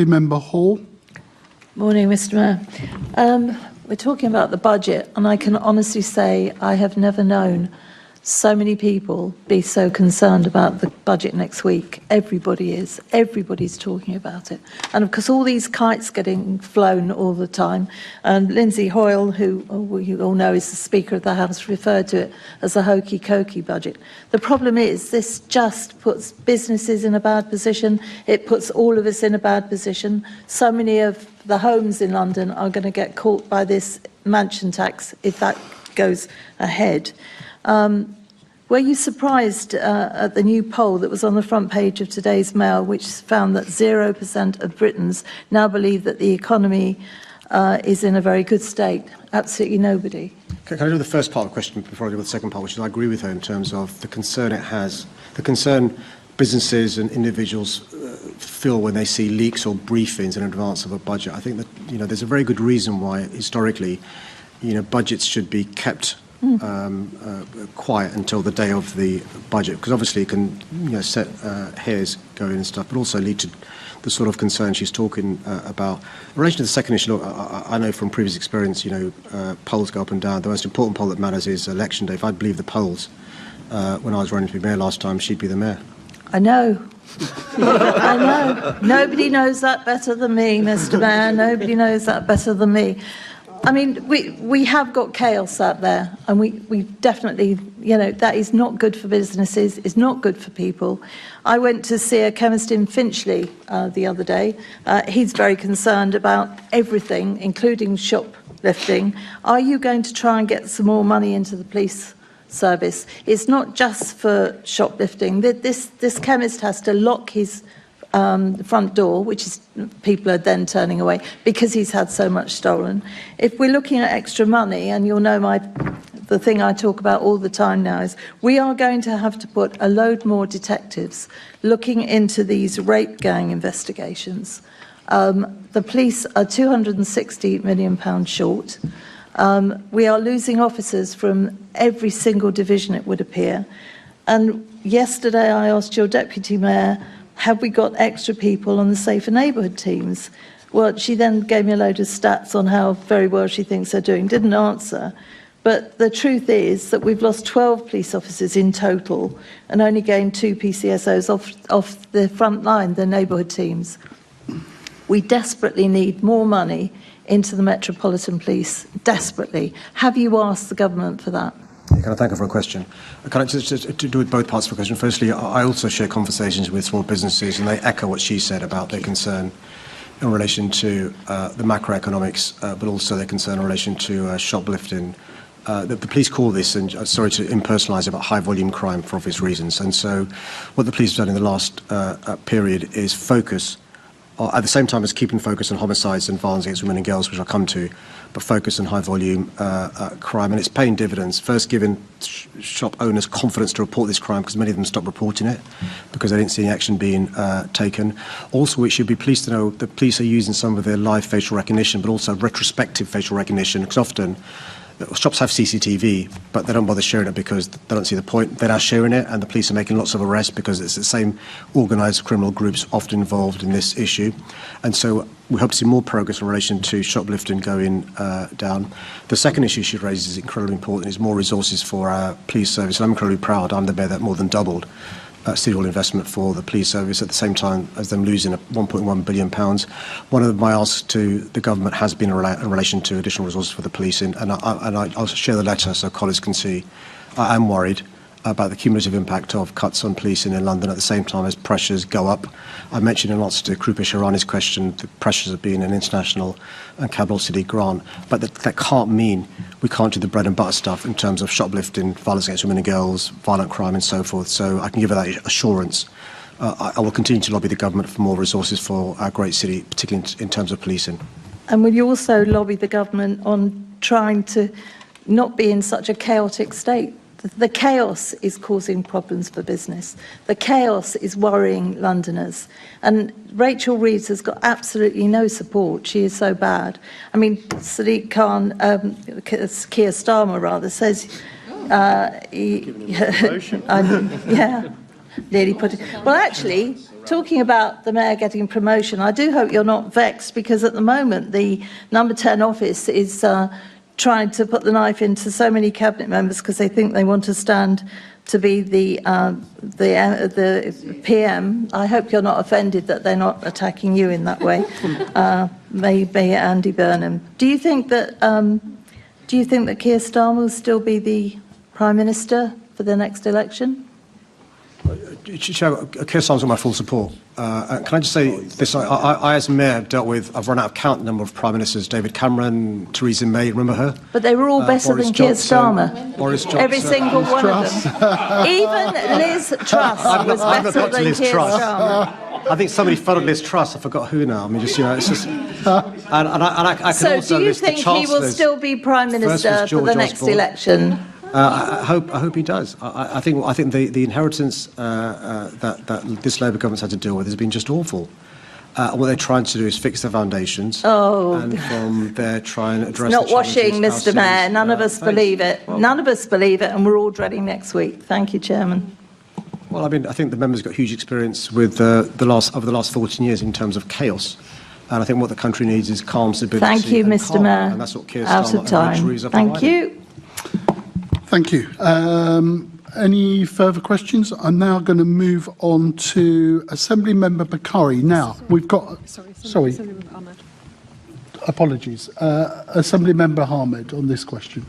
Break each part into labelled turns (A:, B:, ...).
A: Member Hall.
B: Morning, Mr. Mayor. We're talking about the budget, and I can honestly say I have never known so many people be so concerned about the budget next week. Everybody is. Everybody's talking about it. And of course, all these kites getting flown all the time. And Lindsay Hoyle, who you all know is the Speaker of the House, referred to it as a hokey-cokey budget. The problem is this just puts businesses in a bad position. It puts all of us in a bad position. So many of the homes in London are going to get caught by this mansion tax if that goes ahead. Were you surprised at the new poll that was on the front page of today's Mail, which found that 0% of Britons now believe that the economy is in a very good state? Absolutely nobody.
C: Can I do the first part of the question before I do the second part, which is I agree with her in terms of the concern it has, the concern businesses and individuals feel when they see leaks or briefings in advance of a budget. I think that there's a very good reason why historically budgets should be kept quiet until the day of the budget, because obviously it can set hairs going and stuff, but also lead to the sort of concern she's talking about. In relation to the second issue, look, I know from previous experience, polls go up and down. The most important poll that matters is election day. If I'd believe the polls when I was running to be mayor last time, she'd be the mayor.
B: I know. I know. Nobody knows that better than me, Mr. Mayor. Nobody knows that better than me. I mean, we have got chaos out there, and we definitely, that is not good for businesses, it's not good for people. I went to see a chemist in Finchley the other day. He's very concerned about everything, including shoplifting. Are you going to try and get some more money into the police service? It's not just for shoplifting. This chemist has to lock his front door, which is people are then turning away because he's had so much stolen. If we're looking at extra money, and you'll know the thing I talk about all the time now is we are going to have to put a load more detectives looking into these rape gang investigations. The police are £260 million short. We are losing officers from every single division, it would appear. And yesterday I asked your deputy mayor, have we got extra people on the safer neighbourhood teams? Well, she then gave me a load of stats on how very well she thinks they're doing. Didn't answer. But the truth is that we've lost 12 police officers in total and only gained 2 PCSOs off the front line, the neighbourhood teams. We desperately need more money into the Metropolitan Police. Desperately. Have you asked the government for that?
C: Can I thank her for a question? Can I just do with both parts of the question? Firstly, I also share conversations with small businesses, and they echo what she said about their concern in relation to the macroeconomics, but also their concern in relation to shoplifting. The police call this, and sorry to impersonalise it, but high-volume crime for obvious reasons. And so what the police have done in the last period is focus, at the same time as keeping focus on homicides and violence against women and girls, which I'll come to, but focus on high-volume crime. And it's paying dividends. First, giving shop owners confidence to report this crime, because many of them stopped reporting it because they didn't see any action being taken. Also, it should be pleased to know the police are using some of their live facial recognition, but also retrospective facial recognition, because often shops have CCTV, but they don't bother sharing it because they don't see the point. They're now sharing it, and the police are making lots of arrests because it's the same organised criminal groups often involved in this issue. And so we hope to see more progress in relation to shoplifting going down. The second issue she raises is incredibly important, is more resources for our police service. And I'm incredibly proud I'm the mayor that more than doubled City Hall investment for the police service at the same time as them losing £1.1 billion. One of my asks to the government has been in relation to additional resources for the police, and I'll share the letter so colleagues can see. I am worried about the cumulative impact of cuts on policing in London at the same time as pressures go up. I mentioned in answer to Krupa Sharani's question the pressures of being an international and capital city grant, but that can't mean we can't do the bread and butter stuff in terms of shoplifting, violence against women and girls, violent crime and so forth. So I can give her that assurance. I will continue to lobby the government for more resources for our great city, particularly in terms of policing.
B: And will you also lobby the government on trying to not be in such a chaotic state? The chaos is causing problems for business. The chaos is worrying Londoners. And Rachel Reeves has got absolutely no support. She is so bad. I mean, Sadiq Khan, Keir Starmer rather, says...
D: yeah,
B: nearly put it... Well, actually, talking about the mayor getting promotion, I do hope you're not vexed, because at the moment the number 10 office is trying to put the knife into so many cabinet members because they think they want to stand to be the PM. I hope you're not offended that they're not attacking you in that way. Maybe Andy Burnham. Do you think that Keir Starmer will still be the Prime Minister for the next election?
C: Chair, Keir Starmer's got my full support. Can I just say this? I as mayor, I've run out of count the number of Prime Ministers. David Cameron, Theresa May, remember her?
B: But they were all better
C: Boris
B: than Keir
C: Johnson,
B: Starmer.
C: Boris Johnson.
B: Every single one of them. Even Liz Truss was better than Keir Starmer.
C: I think somebody followed Liz Truss. I forgot who now. I mean, just, it's just. I can
B: so
C: also
B: do you
C: list
B: think
C: the
B: he will still be Prime Minister for the next election?
C: I hope he does. I think the inheritance that this Labour government's had to deal with has been just awful. What they're trying to do is fix the foundations. And from there try and address.
B: It's not washing, Mr. Mayor. None of us believe it. None of us believe it, and we're all dreading next week. Thank you, Chairman.
C: Well, I mean, I think the members got huge experience with over the last 14 years in terms of chaos. And I think what the country needs is calm, stability.
B: Thank you, Mr.
C: Calm,
B: Mayor.
C: and that's what Keir
B: Out of time. Thank you.
A: Thank you. Any further questions? I'm now going to move on to Assembly Member Bakari. Now, we've got... Sorry. Apologies. Assembly Member Ahmed on this question.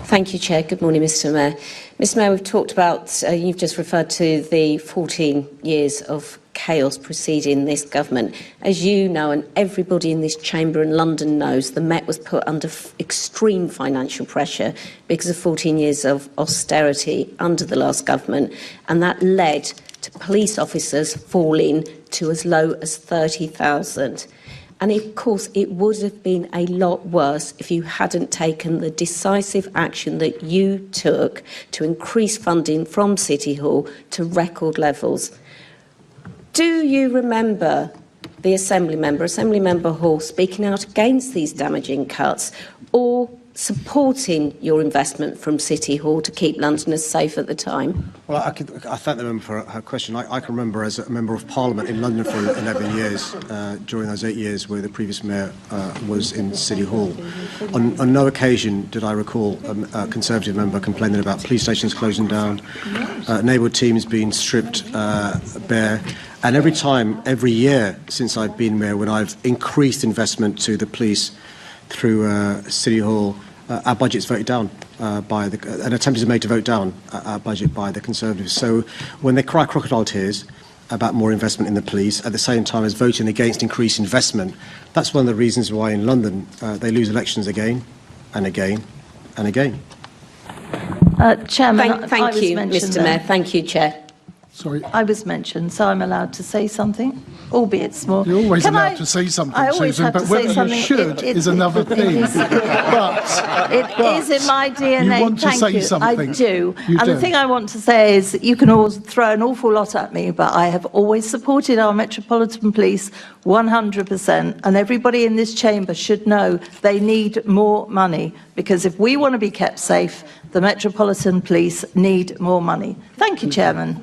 D: Thank you, Chair. Good morning, Mr. Mayor. Mr. Mayor, we've talked about, you've just referred to the 14 years of chaos preceding this government. As you know, and everybody in this chamber in London knows, the Met was put under extreme financial pressure because of 14 years of austerity under the last government, and that led to police officers falling to as low as 30,000. And of course, it would have been a lot worse if you hadn't taken the decisive action that you took to increase funding from City Hall to record levels. Do you remember the Assembly Member Hall, speaking out against these damaging cuts, or supporting your investment from City Hall to keep Londoners safe at the time?
C: Well, I thank the member for her question. I can remember as a Member of Parliament in London for 11 years, during those 8 years where the previous mayor was in City Hall. On no occasion did I recall a Conservative member complaining about police stations closing down, neighbourhood teams being stripped bare. And every year since I've been mayor, when I've increased investment to the police through City Hall, our budget's voted down an attempt is made to vote down our budget by the Conservatives. So when they cry crocodile tears about more investment in the police, at the same time as voting against increased investment, that's one of the reasons why in London they lose elections again and again and again.
B: Chairman,
D: thank you, Mr. Mayor. Thank you, Chair.
A: Sorry.
B: I was mentioned, so I'm allowed to say something, albeit small.
A: You're always allowed to say something, Susan, but whether you should is another thing. But
B: it is in my DNA.
A: You want to say something.
B: I do. The thing I want to say is that you can all throw an awful lot at me, but I have always supported our Metropolitan Police 100%, and everybody in this chamber should know they need more money, because if we want to be kept safe, the Metropolitan Police need more money. Thank you, Chairman.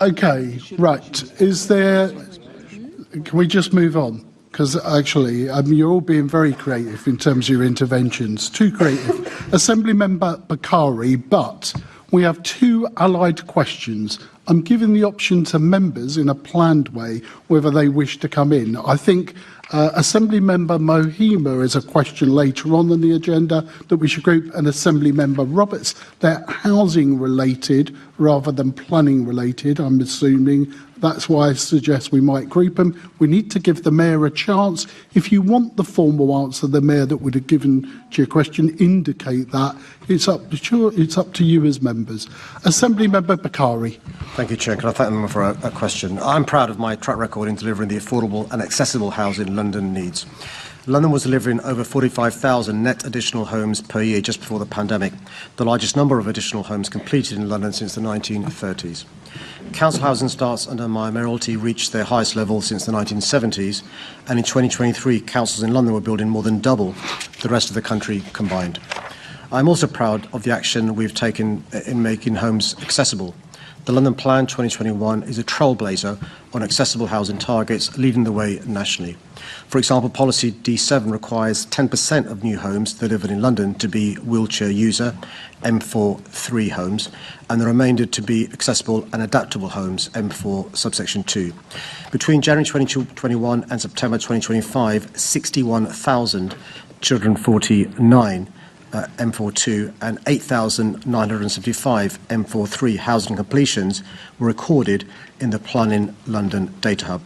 A: Okay, right. Can we just move on? Because actually, you're all being very creative in terms of your interventions. Too creative. Assembly Member Bakari, but we have two allied questions. I'm giving the option to members in a planned way whether they wish to come in. I think Assembly Member Mohima is a question later on the agenda that we should group, and Assembly Member Roberts. They're housing related rather than planning related, I'm assuming. That's why I suggest we might group them. We need to give the Mayor a chance. If you want the formal answer the Mayor that would have given to your question, indicate that. It's up to you as members. Assembly Member Bakari.
C: Thank you, Chair. Can I thank the member for a question? I'm proud of my track record in delivering the affordable and accessible housing London needs. London was delivering over 45,000 net additional homes per year just before the pandemic, the largest number of additional homes completed in London since the 1930s. Council housing starts under my mayoralty reached their highest level since the 1970s, and in 2023, councils in London were building more than double the rest of the country combined. I'm also proud of the action we've taken in making homes accessible. The London Plan 2021 is a trailblazer on accessible housing targets, leading the way nationally. For example, Policy D7 requires 10% of new homes delivered in London to be wheelchair user, M4-3 homes, and the remainder to be accessible and adaptable homes, M4 subsection 2. Between January 2021 and September 2025, 61,249 M42 and 8,975 M43 housing completions were recorded in the Planning London Data Hub.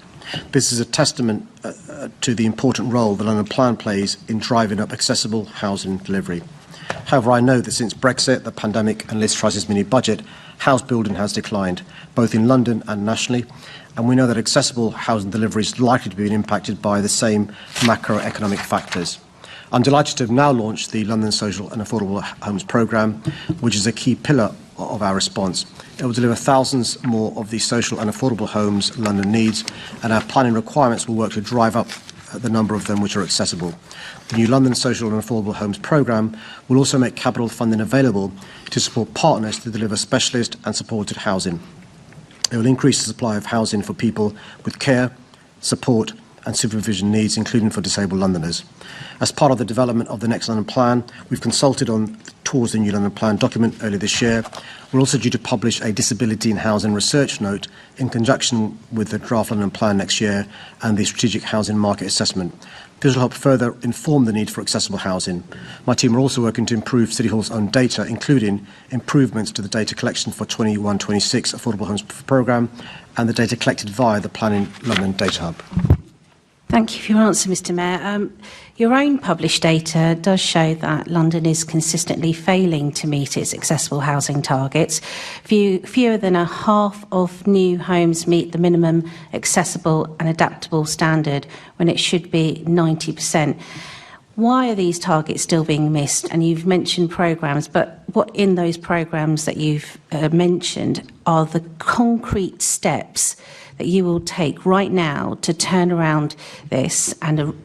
C: This is a testament to the important role the London Plan plays in driving up accessible housing delivery. However, I know that since Brexit, the pandemic and Liz Truss's mini-budget, house building has declined, both in London and nationally, and we know that accessible housing delivery is likely to be impacted by the same macroeconomic factors. I'm delighted to have now launched the London Social and Affordable Homes Programme, which is a key pillar of our response. It will deliver thousands more of the social and affordable homes London needs, and our planning requirements will work to drive up the number of them which are accessible. The new London Social and Affordable Homes Programme will also make capital funding available to support partners to deliver specialist and supported housing. It will increase the supply of housing for people with care, support and supervision needs, including for disabled Londoners. As part of the development of the next London Plan, we've consulted on towards the new London Plan document earlier this year. We're also due to publish a disability in housing research note in conjunction with the draft London Plan next year and the strategic housing market assessment. This will help further inform the need for accessible housing. My team are also working to improve City Hall's own data, including improvements to the data collection for 21-26 Affordable Homes Programme and the data collected via the Planning London Data Hub.
E: Thank you for your answer, Mr Mayor. Your own published data does show that London is consistently failing to meet its accessible housing targets. Fewer than a half of new homes meet the minimum accessible and adaptable standard when it should be 90%. Why are these targets still being missed? And you've mentioned programmes, but what in those programmes that you've mentioned are the concrete steps that you will take right now to turn around this and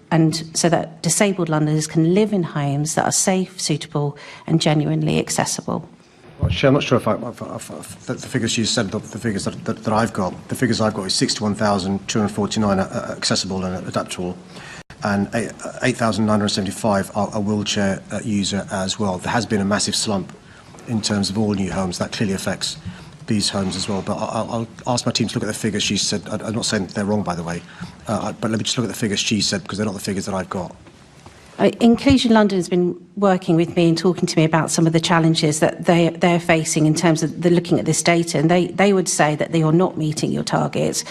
E: so that disabled Londoners can live in homes that are safe, suitable and genuinely accessible?
C: Well, I'm not sure if the figures you said, the figures that I've got. The figures I've got is 61,249 accessible and adaptable, and 8,975 are a wheelchair user as well. There has been a massive slump in terms of all new homes. That clearly affects these homes as well. But I'll ask my team to look at the figures she said. I'm not saying they're wrong, by the way, but let me just look at the figures she said, because they're not the figures that I've got.
E: Inclusion London has been working with me and talking to me about some of the challenges that they're facing in terms of looking at this data, and they would say that they are not meeting your targets.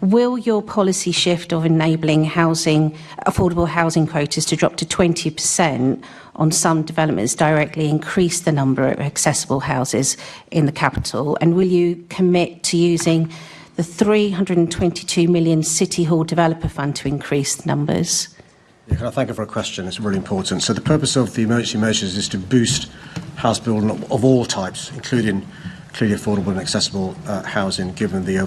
E: Will your policy shift of enabling affordable housing quotas to drop to 20% on some developments directly increase the number of accessible houses in the capital? And will you commit to using the 322 million City Hall Developer Fund to increase the numbers?
C: Yeah, can I thank you for a question? It's really important. So the purpose of the emergency measures is to boost house building of all types, including clearly affordable and accessible housing, given the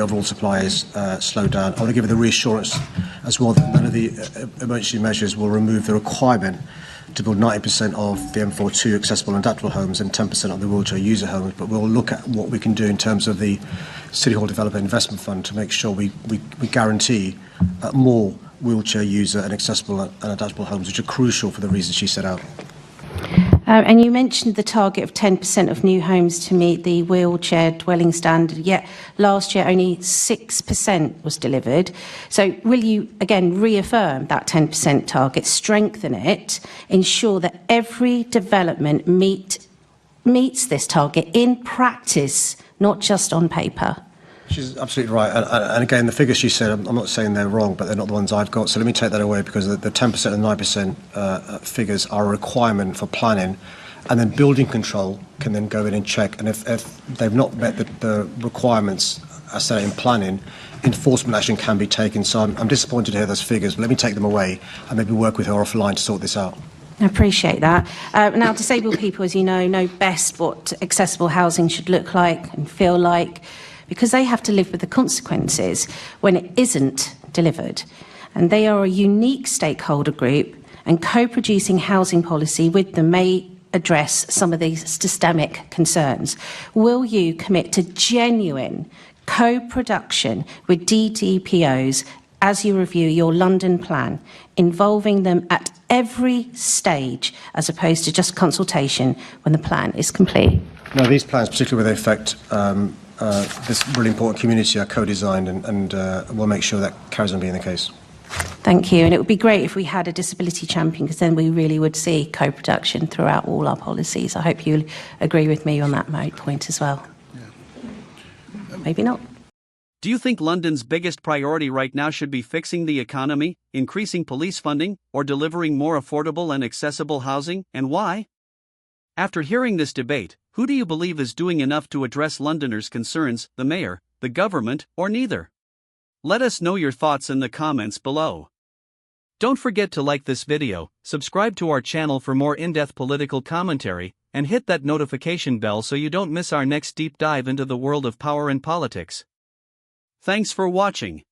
C: overall supply is slowed down. I want to give you the reassurance as well that none of the emergency measures will remove the requirement to build 90% of the M42 accessible and adaptable homes and 10% of the wheelchair user homes, but we'll look at what we can do in terms of the City Hall Developer Investment Fund to make sure we guarantee more wheelchair user and accessible and adaptable homes, which are crucial for the reasons she set out.
E: And you mentioned the target of 10% of new homes to meet the wheelchair dwelling standard, yet last year only 6% was delivered. So will you, again, reaffirm that 10% target, strengthen it, ensure that every development meets this target in practice, not just on paper?
C: She's absolutely right. And again, the figures she said, I'm not saying they're wrong, but they're not the ones I've got. So let me take that away, because the 10% and 9% figures are a requirement for planning. And then building control can then go in and check. And if they've not met the requirements as set in planning, enforcement action can be taken. So I'm disappointed to hear those figures, but let me take them away and maybe work with her offline to sort this out.
E: I appreciate that. Now, disabled people, as you know best what accessible housing should look like and feel like, because they have to live with the consequences when it isn't delivered. And they are a unique stakeholder group, and co-producing housing policy with them may address some of these systemic concerns? Will you commit to genuine co-production with DDPOs as you review your London plan, involving them at every stage as opposed to just consultation when the plan is complete?
C: No, these plans, particularly where they affect this really important community, are co-designed, and we'll make sure that carries on being the case.
E: Thank you. And it would be great if we had a disability champion, because then we really would see co-production throughout all our policies. I hope you'll agree with me on that point as well. Yeah. Maybe not.
F: Do you think London's biggest priority right now should be fixing the economy, increasing police funding, or delivering more affordable and accessible housing, and why? After hearing this debate, who do you believe is doing enough to address Londoners' concerns, the mayor, the government, or neither? Let us know your thoughts in the comments below. Don't forget to like this video, subscribe to our channel for more in-depth political commentary, and hit that notification bell so you don't miss our next deep dive into the world of power and politics. Thanks for watching.